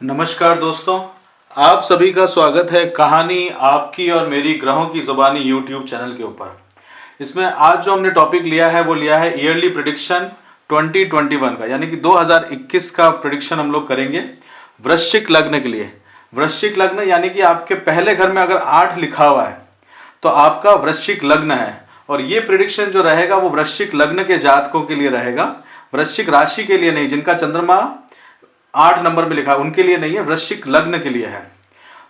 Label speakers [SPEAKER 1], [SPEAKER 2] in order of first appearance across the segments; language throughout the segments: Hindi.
[SPEAKER 1] नमस्कार दोस्तों, आप सभी का स्वागत है कहानी आपकी और मेरी ग्रहों की ज़ुबानी यूट्यूब चैनल के ऊपर। इसमें आज जो हमने टॉपिक लिया है वो लिया है ईयरली प्रिडिक्शन 2021 का, यानी कि 2021 का प्रिडिक्शन हम लोग करेंगे वृश्चिक लग्न के लिए। वृश्चिक लग्न यानी कि आपके पहले घर में अगर 8 लिखा हुआ है तो आपका वृश्चिक लग्न है, और ये प्रिडिक्शन जो रहेगा वो वृश्चिक लग्न के जातकों के लिए रहेगा, वृश्चिक राशि के लिए नहीं। जिनका चंद्रमा 8 नंबर में लिखा है उनके लिए नहीं है, वृश्चिक लग्न के लिए है।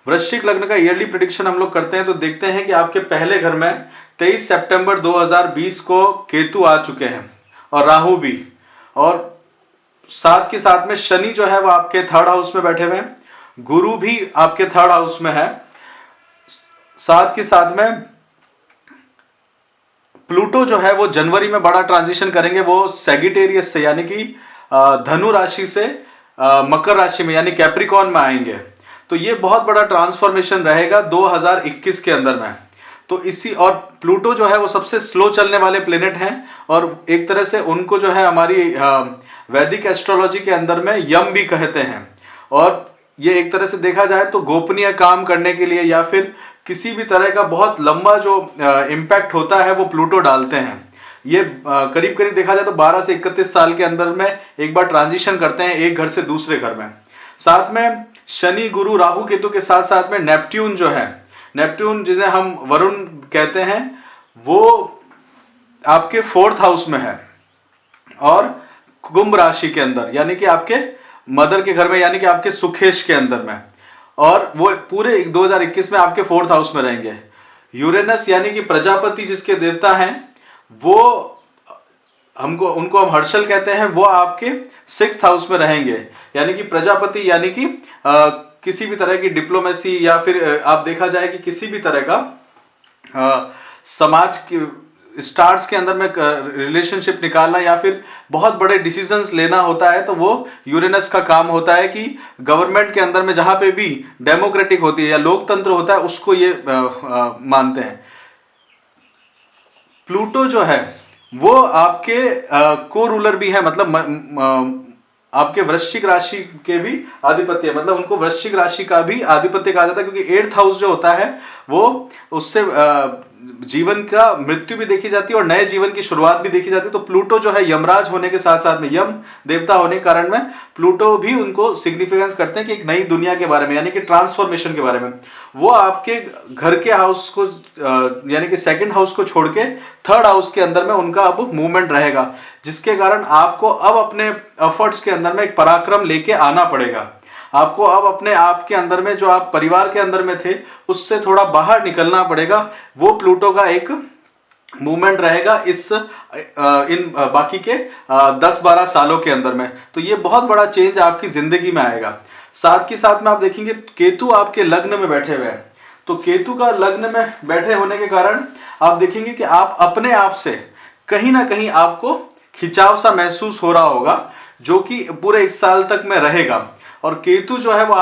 [SPEAKER 1] वृश्चिक लग्न का ईयरली प्रिडिक्शन हम लोग करते हैं तो देखते हैं कि आपके पहले घर में 23 सितंबर 2020 को केतु आ चुके हैं और राहु भी, और साथ के साथ में शनि जो है वो आपके थर्ड हाउस में बैठे हुए हैं, गुरु भी आपके थर्ड हाउस में है। साथ के साथ में प्लूटो जो है वो जनवरी में बड़ा ट्रांजिशन करेंगे, वो सैगिटेरियस से यानी कि धनु राशि से मकर राशि में यानी कैप्रिकॉन में आएंगे। तो ये बहुत बड़ा ट्रांसफॉर्मेशन रहेगा 2021 के अंदर में। तो इसी, और प्लूटो जो है वो सबसे स्लो चलने वाले प्लेनेट हैं, और एक तरह से उनको जो है हमारी वैदिक एस्ट्रोलॉजी के अंदर में यम भी कहते हैं। और ये एक तरह से देखा जाए तो गोपनीय काम करने के लिए या फिर किसी भी तरह का बहुत लंबा जो इम्पैक्ट होता है वो प्लूटो डालते हैं। ये करीब करीब देखा जाए तो 12 से 31 साल के अंदर में एक बार ट्रांजिशन करते हैं एक घर से दूसरे घर में। साथ में शनि गुरु राहु केतु के साथ साथ में नेपट्यून जो है, नेपट्यून जिसे हम वरुण कहते हैं, वो आपके 4th हाउस में है और कुंभ राशि के अंदर, यानी कि आपके मदर के घर में, यानी कि आपके सुखेश के अंदर में, और वो पूरे 2021 में आपके 4th हाउस में रहेंगे। यूरेनस यानी कि प्रजापति जिसके देवता हैं, वो उनको हम हर्षल कहते हैं, वो आपके 6th हाउस में रहेंगे। यानी कि प्रजापति यानी कि किसी भी तरह की डिप्लोमेसी या फिर आप देखा जाए कि किसी भी तरह का समाज के स्टार्स के अंदर में रिलेशनशिप निकालना या फिर बहुत बड़े डिसीजंस लेना होता है, तो वो यूरेनस का काम होता है कि गवर्नमेंट के अंदर में जहां पे भी डेमोक्रेटिक होती है या लोकतंत्र होता है उसको ये मानते हैं। प्लूटो जो है वो आपके को रूलर भी है, मतलब आपके वृश्चिक राशि के भी आधिपत्य है, मतलब उनको वृश्चिक राशि का भी आधिपत्य कहा जाता है, क्योंकि 8th हाउस जो होता है वो उससे जीवन का मृत्यु भी देखी जाती है और नए जीवन की शुरुआत भी देखी जाती है। तो प्लूटो जो है यमराज होने के साथ साथ में यम देवता होने के कारण में प्लूटो भी उनको सिग्निफिकेंस करते हैं कि एक नई दुनिया के बारे में, यानी कि ट्रांसफॉर्मेशन के बारे में। वो आपके घर के हाउस को यानी कि 2nd हाउस को छोड़ के 3rd हाउस के अंदर में उनका अब मूवमेंट रहेगा, जिसके कारण आपको अब अपने एफर्ट्स के अंदर में एक पराक्रम लेके आना पड़ेगा। आपको अब अपने आप के अंदर में जो आप परिवार के अंदर में थे उससे थोड़ा बाहर निकलना पड़ेगा। वो प्लूटो का एक मूवमेंट रहेगा इन बाकी के 10-12 सालों के अंदर में। तो ये बहुत बड़ा चेंज आपकी जिंदगी में आएगा। साथ के साथ में आप देखेंगे केतु आपके लग्न में बैठे हुए हैं, तो केतु का लग्न में बैठे होने के कारण आप देखेंगे कि आप अपने आप से कहीं ना कहीं आपको खिंचाव सा महसूस हो रहा होगा, जो कि पूरे 1 साल तक में रहेगा। और केतु जो है वो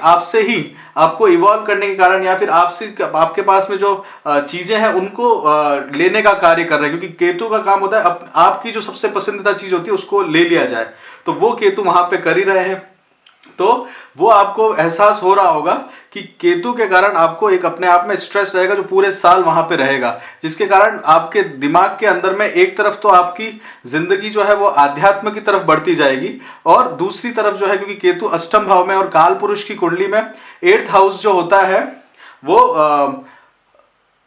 [SPEAKER 1] आपसे ही आपको इवॉल्व करने के कारण या फिर आपके पास में जो चीजें हैं उनको लेने का कार्य कर रहे हैं, क्योंकि केतु का काम होता है आपकी जो सबसे पसंदीदा चीज होती है उसको ले लिया जाए, तो वो केतु वहां पे कर ही रहे हैं। तो वो आपको एहसास हो रहा होगा कि केतु के कारण आपको एक अपने आप में स्ट्रेस रहेगा जो पूरे साल वहां पे रहेगा, जिसके कारण आपके दिमाग के अंदर में एक तरफ तो आपकी जिंदगी जो है वो आध्यात्म की तरफ बढ़ती जाएगी, और दूसरी तरफ जो है क्योंकि केतु अष्टम भाव में और काल पुरुष की कुंडली में 8th हाउस जो होता है वो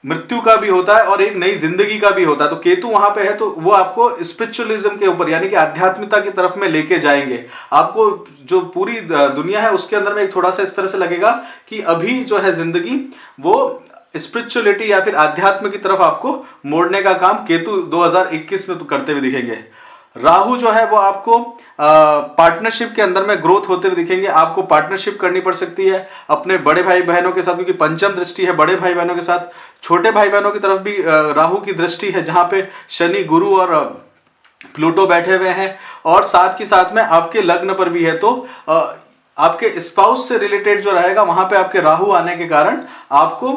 [SPEAKER 1] मृत्यु का भी होता है और एक नई जिंदगी का भी होता है। तो केतु वहां पे है तो वो आपको स्पिरिचुअलिज्म के ऊपर यानी कि आध्यात्मिकता की तरफ में लेके जाएंगे। आपको जो पूरी दुनिया है उसके अंदर में एक थोड़ा सा इस तरह से लगेगा कि अभी जो है जिंदगी वो स्पिरिचुअलिटी या फिर आध्यात्म की तरफ आपको मोड़ने का काम केतु 2021 में तो करते हुए दिखेंगे। राहु जो है वो आपको पार्टनरशिप के अंदर में ग्रोथ होते हुए दिखेंगे। आपको पार्टनरशिप करनी पड़ सकती है अपने बड़े भाई बहनों के साथ, क्योंकि पंचम दृष्टि है बड़े भाई बहनों के साथ। छोटे भाई बहनों की तरफ भी राहु की दृष्टि है, जहां पे शनि गुरु और प्लूटो बैठे हुए हैं, और साथ के साथ में आपके लग्न पर भी है। तो आपके स्पाउस से रिलेटेड जो रहेगा वहां पे आपके राहु आने के कारण आपको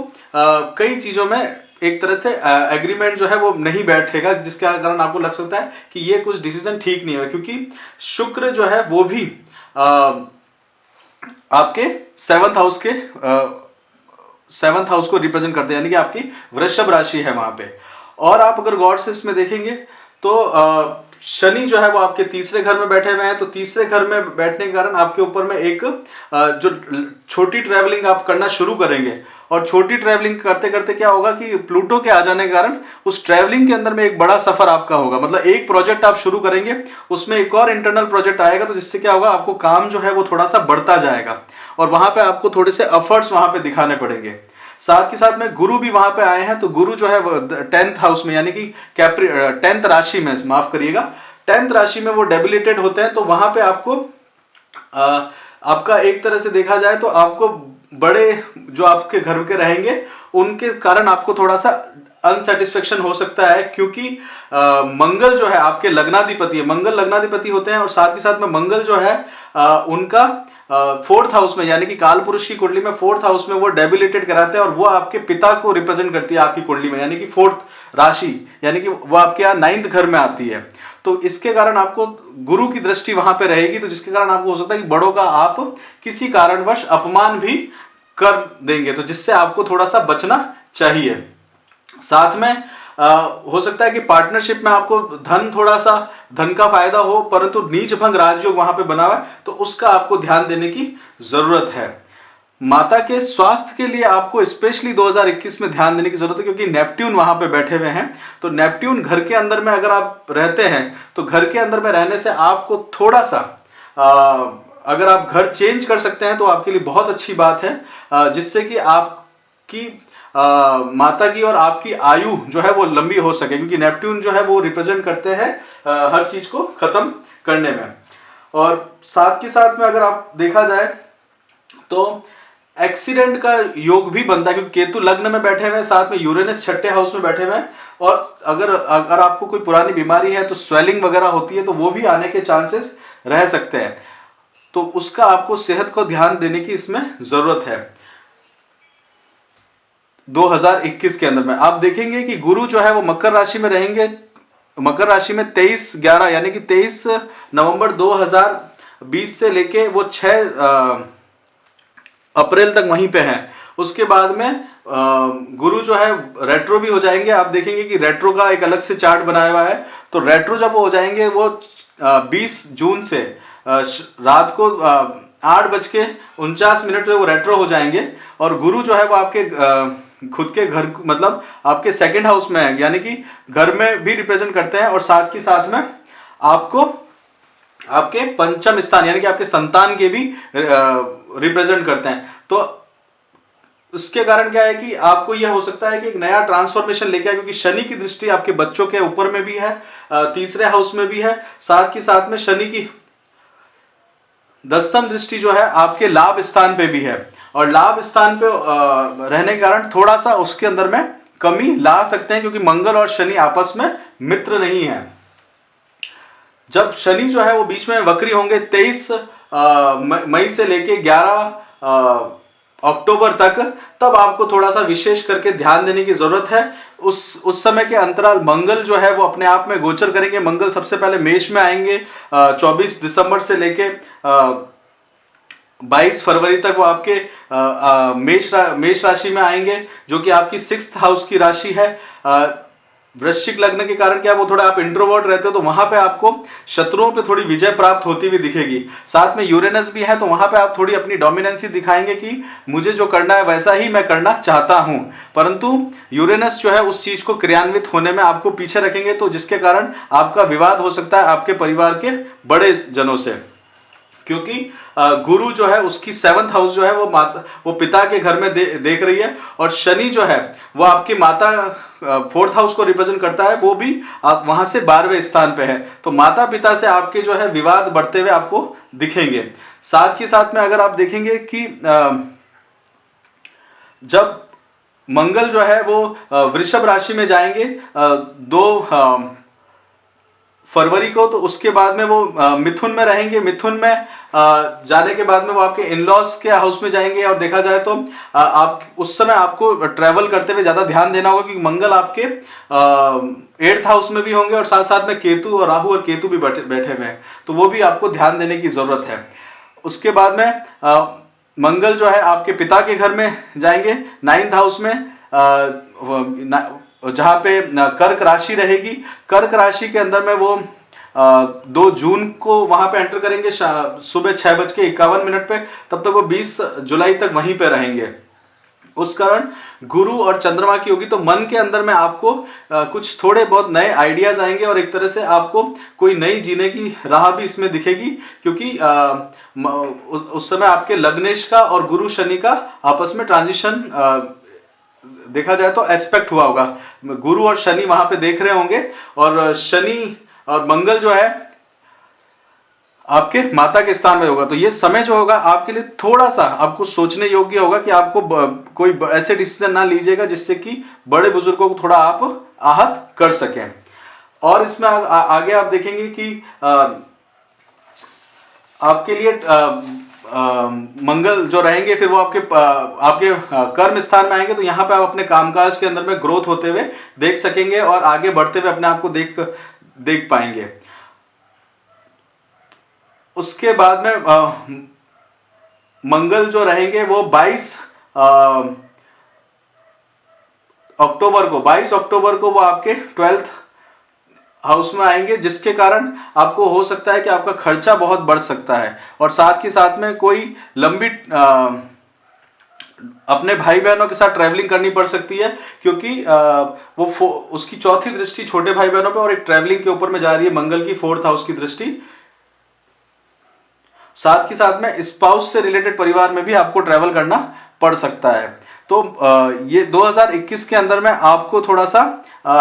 [SPEAKER 1] कई चीजों में एक तरह से एग्रीमेंट जो है वो नहीं बैठेगा, जिसके कारण आपको लग सकता है कि ये कुछ डिसीजन ठीक नहीं है, क्योंकि शुक्र जो है वो भी आपके सेवंथ हाउस को रिप्रेजेंट करते हैं, यानी कि आपकी वृषभ राशि है वहां पे। और आप अगर गौर से इसमें देखेंगे तो शनि जो है वो आपके तीसरे घर में बैठे हुए हैं, तो तीसरे घर में बैठने के कारण आपके ऊपर में एक जो छोटी ट्रैवलिंग आप करना शुरू करेंगे, और छोटी ट्रैवलिंग करते करते क्या होगा कि प्लूटो के आ जाने के कारण उस ट्रैवलिंग के अंदर में एक बड़ा सफर आपका होगा। मतलब एक प्रोजेक्ट आप शुरू करेंगे, उसमें एक और इंटरनल प्रोजेक्ट आएगा, तो जिससे क्या होगा, आपको काम जो है वो थोड़ा सा बढ़ता जाएगा, और वहां पे आपको थोड़े से एफर्ट्स वहां पे दिखाने पड़ेंगे। साथ के साथ में गुरु भी वहां पे आए हैं, तो गुरु जो है 10th हाउस में, यानी कि 10th राशि में, माफ करिएगा 10th राशि में वो डेबिलिटेड होते हैं। तो वहां पे आपको आपका एक तरह से देखा जाए तो आपको बड़े जो आपके घर के रहेंगे उनके कारण आपको थोड़ा सा अनसेटिस्फेक्शन हो सकता है, क्योंकि मंगल जो है आपके लग्नाधिपति है, मंगल लग्नाधिपति होते हैं, और साथ ही साथ में मंगल जो है उनका 4th हाउस में, यानी कि काल पुरुष की कुंडली में 4th हाउस में वो डेबिलिटेट कराते हैं, और वो आपके पिता को रिप्रेजेंट करती है आपकी कुंडली में, यानी कि 4th राशि, यानी कि वो आपके यहाँ 9th घर में आती है। तो इसके कारण आपको गुरु की दृष्टि वहां पे रहेगी, तो जिसके कारण आपको हो सकता है कि बड़ों का आप किसी कारणवश अपमान भी कर देंगे, तो जिससे आपको थोड़ा सा बचना चाहिए। साथ में हो सकता है कि पार्टनरशिप में आपको थोड़ा सा धन का फायदा हो, परंतु नीच भंग राजयोग वहां पे बना हुआ है, तो उसका आपको ध्यान देने की जरूरत है। माता के स्वास्थ्य के लिए आपको स्पेशली 2021 में ध्यान देने की जरूरत है, क्योंकि नेपट्यून वहां पे बैठे हुए हैं। तो नेपट्यून घर के अंदर में अगर आप रहते हैं, तो घर के अंदर में रहने से आपको थोड़ा सा अगर आप घर चेंज कर सकते हैं तो आपके लिए बहुत अच्छी बात है, जिससे कि आपकी माता की और आपकी आयु जो है वो लंबी हो सके, क्योंकि नेपट्यून जो है वो रिप्रेजेंट करते हैं हर चीज को खत्म करने में। और साथ के साथ में अगर आप देखा जाए तो एक्सीडेंट का योग भी बनता है, क्योंकि केतु लग्न में बैठे हुए हैं, साथ में यूरेनस 6ठे हाउस में बैठे हुए हैं, और अगर आपको कोई पुरानी बीमारी है तो स्वेलिंग वगैरह होती है, तो वो भी आने के चांसेस रह सकते हैं, तो उसका आपको सेहत को ध्यान देने की इसमें जरूरत है। 2021 के अंदर में आप देखेंगे कि गुरु जो है वो मकर राशि में रहेंगे, मकर राशि में 23/11 यानी कि 23 नवंबर 2020 से लेके वो 6 अप्रैल तक वहीं पे हैं। उसके बाद में गुरु जो है रेट्रो भी हो जाएंगे। आप देखेंगे कि रेट्रो का एक अलग से चार्ट बनाया हुआ है, तो रेट्रो जब हो जाएंगे वो 20 जून से रात को 8:49 पे वो रेट्रो हो जाएंगे, और गुरु जो है वो आपके खुद के घर, मतलब आपके सेकंड हाउस में है, यानी कि घर में भी रिप्रेजेंट करते हैं, और साथ के साथ में आपको आपके पंचम स्थान यानी कि आपके संतान के भी रिप्रेजेंट करते हैं। तो उसके कारण क्या है कि आपको यह हो सकता है कि एक नया ट्रांसफॉर्मेशन लेके आए, क्योंकि शनि की दृष्टि आपके बच्चों के ऊपर में भी है, तीसरे हाउस में भी है, साथ के साथ में शनि की 10वीं दृष्टि जो है आपके लाभ स्थान पे भी है, और लाभ स्थान पे रहने के कारण थोड़ा सा उसके अंदर में कमी ला सकते हैं, क्योंकि मंगल और शनि आपस में मित्र नहीं है। जब शनि जो है वो बीच में वक्री होंगे 23 मई से लेके 11 अक्टूबर तक, तब आपको थोड़ा सा विशेष करके ध्यान देने की जरूरत है। उस समय के अंतराल मंगल जो है वो अपने आप में गोचर करेंगे। मंगल सबसे पहले मेष में आएंगे 24 दिसंबर से लेके 22 फरवरी तक वो आपके मेष राशि में आएंगे, जो कि आपकी 6th हाउस की राशि है। वृश्चिक लग्न के कारण क्या वो थोड़ा आप इंट्रोवर्ट रहते हो, तो वहां पे आपको शत्रुओं पे थोड़ी विजय प्राप्त होती हुई दिखेगी। साथ में यूरेनस भी है, तो वहां पे आप थोड़ी अपनी डोमिनेंसी दिखाएंगे कि मुझे जो करना है वैसा ही मैं करना चाहता हूं, परंतु यूरेनस जो है उस चीज को क्रियान्वित होने में आपको पीछे रखेंगे, तो जिसके कारण आपका विवाद हो सकता है आपके परिवार के बड़े जनों से, क्योंकि गुरु जो है उसकी 7th हाउस जो है वो पिता के घर में देख रही है, और शनि जो है वो आपकी माता 4th हाउस को रिप्रेजेंट करता है, वो भी आप वहां से 12वें स्थान पे है। तो माता पिता से आपके जो है विवाद बढ़ते हुए आपको दिखेंगे। साथ के साथ में अगर आप देखेंगे कि जब मंगल जो है वो वृषभ राशि में जाएंगे 2 फरवरी को, तो उसके बाद में वो मिथुन में रहेंगे। मिथुन में जाने के बाद में वो आपके इन-लॉज के हाउस में जाएंगे, और देखा जाए तो आप उस समय आपको ट्रैवल करते हुए ज्यादा ध्यान देना होगा, क्योंकि मंगल आपके 8th हाउस में भी होंगे, और साथ साथ में केतु और राहु और केतु भी बैठे हुए हैं, तो वो भी आपको ध्यान देने की जरूरत है। उसके बाद में मंगल जो है आपके पिता के घर में जाएंगे 9th हाउस में, जहाँ पे कर्क राशि रहेगी। कर्क राशि के अंदर में वो 2 जून को वहां पे एंटर करेंगे सुबह 6:51 पे। तब तक वो 20 जुलाई तक वहीं पे रहेंगे। उस कारण गुरु और चंद्रमा की होगी, तो मन के अंदर में आपको कुछ थोड़े बहुत नए आइडियाज आएंगे और एक तरह से आपको कोई नई जीने की राह भी इसमें दिखेगी, क्योंकि उस समय आपके लग्नेश का और गुरु शनि का आपस में ट्रांजिशन देखा जाए तो एस्पेक्ट हुआ होगा। गुरु और शनि वहां पे देख रहे होंगे, और शनि और मंगल जो है आपके माता के स्थान में होगा। तो ये समय जो होगा आपके लिए थोड़ा सा आपको सोचने योग्य होगा कि आपको कोई ऐसे डिसीजन ना लीजिएगा जिससे कि बड़े बुजुर्गों को थोड़ा आप आहत कर सकें। और इसमें आगे आप देखेंगे कि आपके लिए मंगल जो रहेंगे फिर वो आपके कर्म स्थान में आएंगे, तो यहाँ पे आप अपने कामकाज के अंदर में ग्रोथ होते हुए देख सकेंगे और आगे बढ़ते हुए अपने आप को देख पाएंगे। उसके बाद में मंगल जो रहेंगे वो 22 अक्टूबर को वो आपके 12th हाउस में आएंगे, जिसके कारण आपको हो सकता है कि आपका खर्चा बहुत बढ़ सकता है, और साथ के साथ में कोई लंबी अपने भाई बहनों के साथ ट्रैवलिंग करनी पड़ सकती है, क्योंकि उसकी चौथी दृष्टि छोटे भाई बहनों पे और एक ट्रैवलिंग के ऊपर में जा रही है मंगल की 4th हाउस की दृष्टि। साथ के साथ में स्पाउस से रिलेटेड परिवार में भी आपको ट्रैवल करना पड़ सकता है। तो ये 2021 के अंदर में आपको थोड़ा सा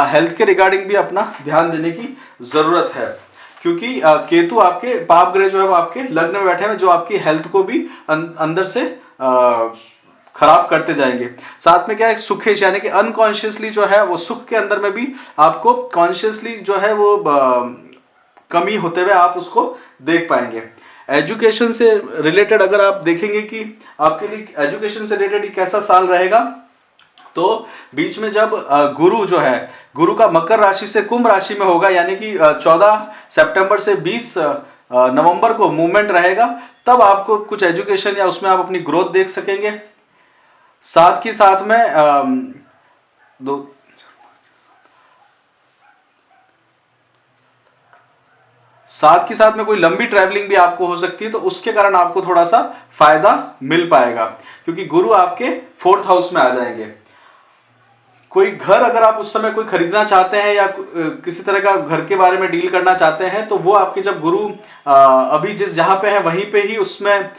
[SPEAKER 1] हेल्थ के रिगार्डिंग भी अपना ध्यान देने की जरूरत है, क्योंकि केतु आपके पाप ग्रह जो है वो आपके लग्न में बैठे हैं, जो आपकी हेल्थ को भी अंदर से खराब करते जाएंगे। साथ में क्या है, सुखेश यानी कि अनकॉन्शियसली जो है वो सुख के अंदर में भी आपको कॉन्शियसली जो है वो कमी होते हुए आप उसको देख पाएंगे। एजुकेशन से रिलेटेड अगर आप देखेंगे कि आपके लिए एजुकेशन से रिलेटेड कैसा साल रहेगा, तो बीच में जब गुरु जो है गुरु का मकर राशि से कुंभ राशि में होगा, यानी कि 14 सितंबर से 20 नवंबर को मूवमेंट रहेगा, तब आपको कुछ एजुकेशन या उसमें आप अपनी ग्रोथ देख सकेंगे। साथ ही साथ में कोई लंबी ट्रैवलिंग भी आपको हो सकती है, तो उसके कारण आपको थोड़ा सा फायदा मिल पाएगा, क्योंकि गुरु आपके 4th हाउस में आ जाएंगे। कोई घर अगर आप उस समय कोई खरीदना चाहते हैं या किसी तरह का घर के बारे में डील करना चाहते हैं, तो वो आपके जब गुरु अभी जहां पे है वहीं पे ही उसमें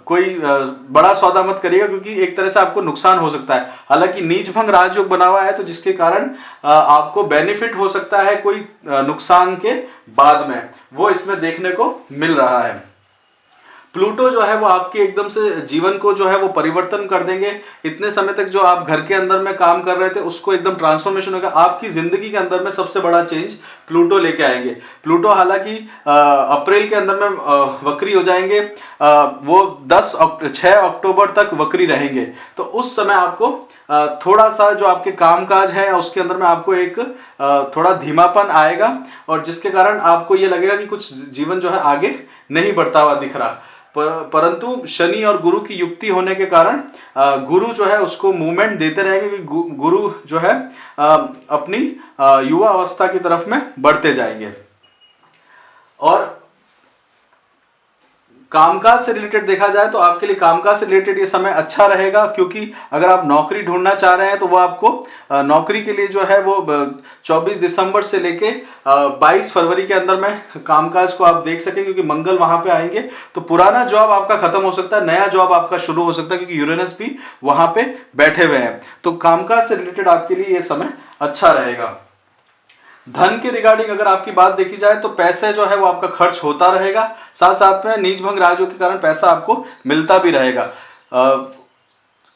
[SPEAKER 1] कोई बड़ा सौदा मत करिएगा, क्योंकि एक तरह से आपको नुकसान हो सकता है। हालांकि नीच भंग राजयोग बना हुआ है, तो जिसके कारण आपको बेनिफिट हो सकता है कोई नुकसान के बाद में, वो इसमें देखने को मिल रहा है। प्लूटो जो है वो आपके एकदम से जीवन को जो है वो परिवर्तन कर देंगे। इतने समय तक जो आप घर के अंदर में काम कर रहे थे उसको एकदम ट्रांसफॉर्मेशन होगा। आपकी जिंदगी के अंदर में सबसे बड़ा चेंज प्लूटो लेके आएंगे। प्लूटो हालांकि अप्रैल के अंदर में वक्री हो जाएंगे, वो 6 अक्टूबर तक वक्री रहेंगे। तो उस समय आपको थोड़ा सा जो आपके कामकाज है उसके अंदर में आपको एक थोड़ा धीमापन आएगा, और जिसके कारण आपको ये लगेगा कि कुछ जीवन जो है आगे नहीं बढ़ता हुआ दिख रहा। परंतु शनि और गुरु की युक्ति होने के कारण गुरु जो है उसको मूवमेंट देते रहेंगे, कि गुरु जो है अपनी युवा अवस्था की तरफ में बढ़ते जाएंगे। और कामकाज से रिलेटेड देखा जाए तो आपके लिए कामकाज से रिलेटेड ये समय अच्छा रहेगा, क्योंकि अगर आप नौकरी ढूंढना चाह रहे हैं तो वो आपको नौकरी के लिए जो है वो 24 दिसंबर से लेके 22 फरवरी के अंदर में कामकाज को आप देख सकें, क्योंकि मंगल वहां पे आएंगे। तो पुराना जॉब आपका खत्म हो सकता है, नया जॉब आपका शुरू हो सकता है, क्योंकि यूरेनस भी वहां पे बैठे हुए हैं। तो कामकाज से रिलेटेड आपके लिए ये समय अच्छा रहेगा। धन के रिगार्डिंग अगर आपकी बात देखी जाए तो पैसे जो है वो आपका खर्च होता रहेगा, साथ साथ में नीच भंग राजयोग के कारण पैसा आपको मिलता भी रहेगा।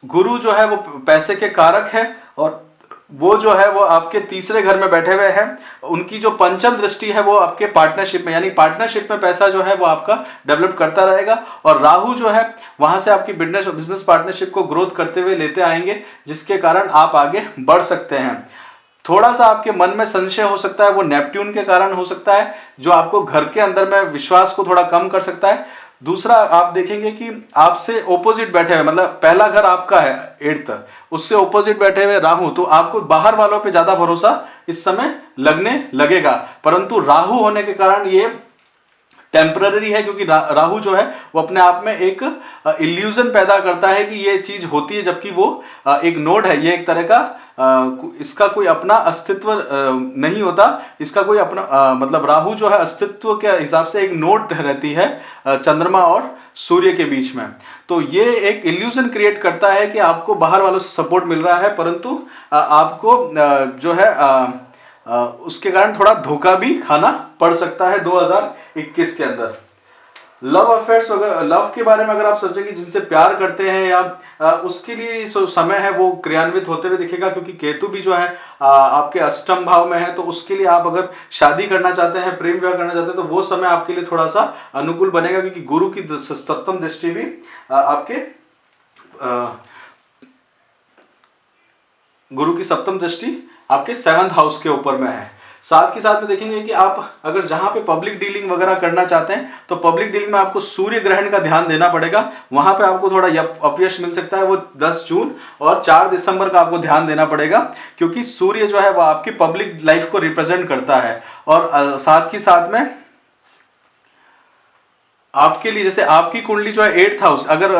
[SPEAKER 1] गुरु जो है वो पैसे के कारक है, और वो जो है वो आपके तीसरे घर में बैठे हुए हैं। उनकी जो पंचम दृष्टि है वो आपके पार्टनरशिप में, यानी पार्टनरशिप में पैसा जो है वो आपका डेवलप करता रहेगा। और राहु जो है वहां से आपकी बिजनेस पार्टनरशिप को ग्रोथ करते हुए लेते आएंगे, जिसके कारण आप आगे बढ़ सकते हैं। थोड़ा सा आपके मन में संशय हो सकता है, वो नेपट्यून के कारण हो सकता है, जो आपको घर के अंदर में विश्वास को थोड़ा कम कर सकता है। दूसरा आप देखेंगे कि आपसे ओपोजिट बैठे हुए, मतलब पहला घर आपका है 8th, उससे ओपोजिट बैठे हुए राहु, तो आपको बाहर वालों पे ज्यादा भरोसा इस समय लगने लगेगा। परंतु राहु होने के कारण ये टेम्पररी है, क्योंकि राहु जो है वो अपने आप में एक इल्यूजन पैदा करता है कि ये चीज होती है, जबकि वो एक नोड है, ये एक तरह का इसका कोई अपना अस्तित्व नहीं होता, इसका कोई अपना मतलब राहु जो है अस्तित्व के हिसाब से एक नोड रहती है चंद्रमा और सूर्य के बीच में। तो ये एक इल्यूजन क्रिएट करता है कि आपको बाहर वालों से सपोर्ट मिल रहा है, परंतु आपको जो है उसके कारण थोड़ा धोखा भी खाना पड़ सकता है 2021 के अंदर। लव अफेयर्स, लव के बारे में अगर आप सोचेंगे जिनसे प्यार करते हैं या उसके लिए जो समय है वो क्रियान्वित होते हुए दिखेगा, क्योंकि केतु भी जो है आपके अष्टम भाव में है, तो उसके लिए आप अगर शादी करना चाहते हैं, प्रेम विवाह करना चाहते हैं, तो वो समय आपके लिए थोड़ा सा अनुकूल बनेगा, क्योंकि गुरु की सप्तम दृष्टि भी आपके गुरु की सप्तम दृष्टि आपके 7th हाउस के ऊपर में है। साथ के साथ में देखेंगे कि आप अगर जहां पे पब्लिक डीलिंग वगैरह करना चाहते हैं, तो पब्लिक डीलिंग में आपको सूर्य ग्रहण का ध्यान देना पड़ेगा, वहां पे आपको थोड़ा अपयश मिल सकता है। वो 10 जून और 4 दिसंबर का आपको ध्यान देना पड़ेगा, क्योंकि सूर्य जो है वो आपकी पब्लिक लाइफ को रिप्रेजेंट करता है। और साथ ही साथ में आपके लिए, जैसे आपकी कुंडली जो है 8th हाउस, अगर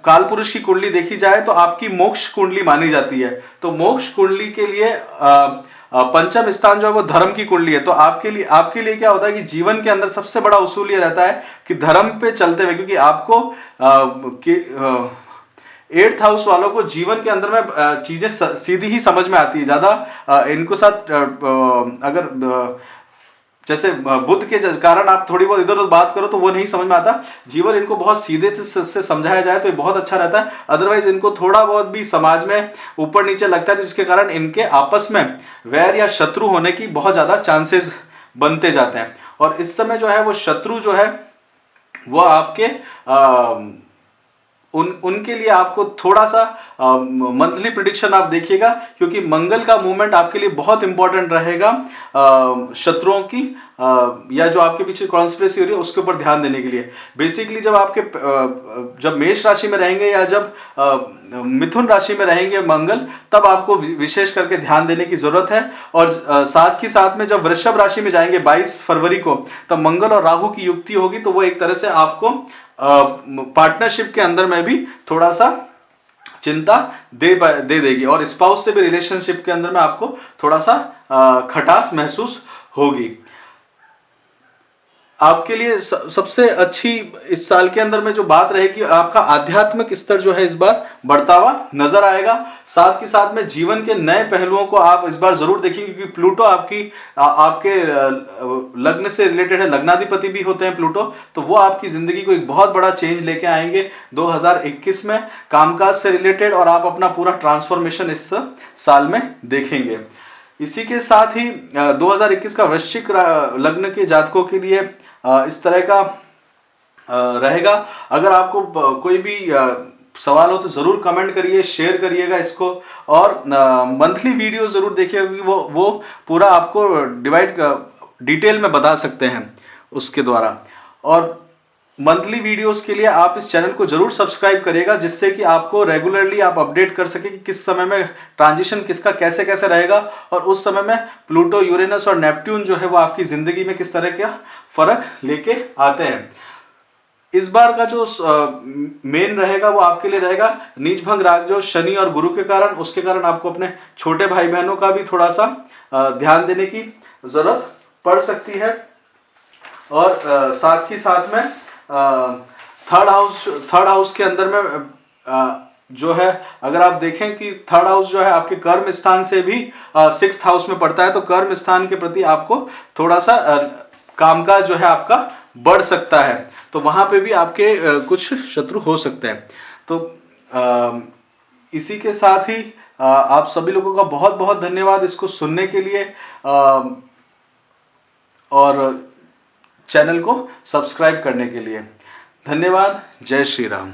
[SPEAKER 1] काल पुरुष की कुंडली देखी जाए तो आपकी मोक्ष कुंडली मानी जाती है, तो मोक्ष कुंडली के लिए पंचम स्थान जो है वो धर्म की कुंडली है। तो आपके लिए क्या होता है कि जीवन के अंदर सबसे बड़ा उसूल ये रहता है कि धर्म पे चलते हुए, क्योंकि आपको 8th हाउस वालों को जीवन के अंदर में चीजें सीधी ही समझ में आती है, ज्यादा इनको साथ अगर जैसे बुद्ध के कारण आप थोड़ी बहुत इधर उधर बात करो तो वो नहीं समझ में आता। जीवन इनको बहुत सीधे से समझाया जाए तो ये बहुत अच्छा रहता है, अदरवाइज इनको थोड़ा बहुत भी समाज में ऊपर नीचे लगता है, तो जिसके कारण इनके आपस में वैर या शत्रु होने की बहुत ज्यादा चांसेस बनते जाते हैं। और इस समय जो है वो शत्रु जो है वो आपके उनके लिए आपको थोड़ा सा मंथली प्रिडिक्शन आप देखिएगा, क्योंकि मंगल का मूवमेंट आपके लिए बहुत इंपॉर्टेंट रहेगा शत्रुओं की या जो आपके पीछे कॉन्स्पिरेसी हो रही है उसके ऊपर ध्यान देने के लिए। बेसिकली जब मेष राशि में रहेंगे या जब मिथुन राशि में रहेंगे मंगल, तब आपको विशेष करके ध्यान देने की जरूरत है। और साथ ही साथ में जब वृषभ राशि में जाएंगे 22 फरवरी को, तब मंगल और राहु की युक्ति होगी, तो वो एक तरह से आपको पार्टनरशिप के अंदर में भी थोड़ा सा चिंता दे देगी, और स्पाउस से भी रिलेशनशिप के अंदर में आपको थोड़ा सा खटास महसूस होगी। आपके लिए सबसे अच्छी इस साल के अंदर में जो बात रहेगी, आपका आध्यात्मिक स्तर जो है इस बार बढ़ता हुआ नजर आएगा। साथ के साथ में जीवन के नए पहलुओं को आप इस बार जरूर देखेंगे, क्योंकि प्लूटो आपके लग्न से रिलेटेड है, लग्नाधिपति भी होते हैं प्लूटो, तो वो आपकी जिंदगी को एक बहुत बड़ा चेंज लेके आएंगे 2021 में कामकाज से रिलेटेड, और आप अपना पूरा ट्रांसफॉर्मेशन इस साल में देखेंगे। इसी के साथ ही 2021 का वृश्चिक लग्न के जातकों के लिए इस तरह का रहेगा। अगर आपको कोई भी सवाल हो तो जरूर कमेंट करिए, शेयर करिएगा इसको, और मंथली वीडियो जरूर देखिएगा, क्योंकि वो पूरा आपको डिटेल में बता सकते हैं उसके द्वारा। और मंथली वीडियोस के लिए आप इस चैनल को जरूर सब्सक्राइब करिएगा, जिससे कि आपको रेगुलरली आप अपडेट कर सके कि किस समय में ट्रांजिशन किसका कैसे कैसे रहेगा, और उस समय में प्लूटो, यूरेनस और नेपट्यून जो है वो आपकी जिंदगी में किस तरह का फर्क लेके आते हैं। इस बार का जो मेन रहेगा वो आपके लिए रहेगा नीच भंग राग, जो शनि और गुरु के कारण, उसके कारण आपको अपने छोटे भाई बहनों का भी थोड़ा सा ध्यान देने की जरूरत पड़ सकती है। और साथ ही साथ में थर्ड हाउस के अंदर में जो है, अगर आप देखें कि थर्ड हाउस जो है आपके कर्म स्थान से भी 6th हाउस में पड़ता है, तो कर्म स्थान के प्रति आपको थोड़ा सा कामकाज जो है आपका बढ़ सकता है, तो वहां पे भी आपके कुछ शत्रु हो सकते हैं। तो इसी के साथ ही आप सभी लोगों का बहुत बहुत धन्यवाद इसको सुनने के लिए, और चैनल को सब्सक्राइब करने के लिए। धन्यवाद। जय श्री राम।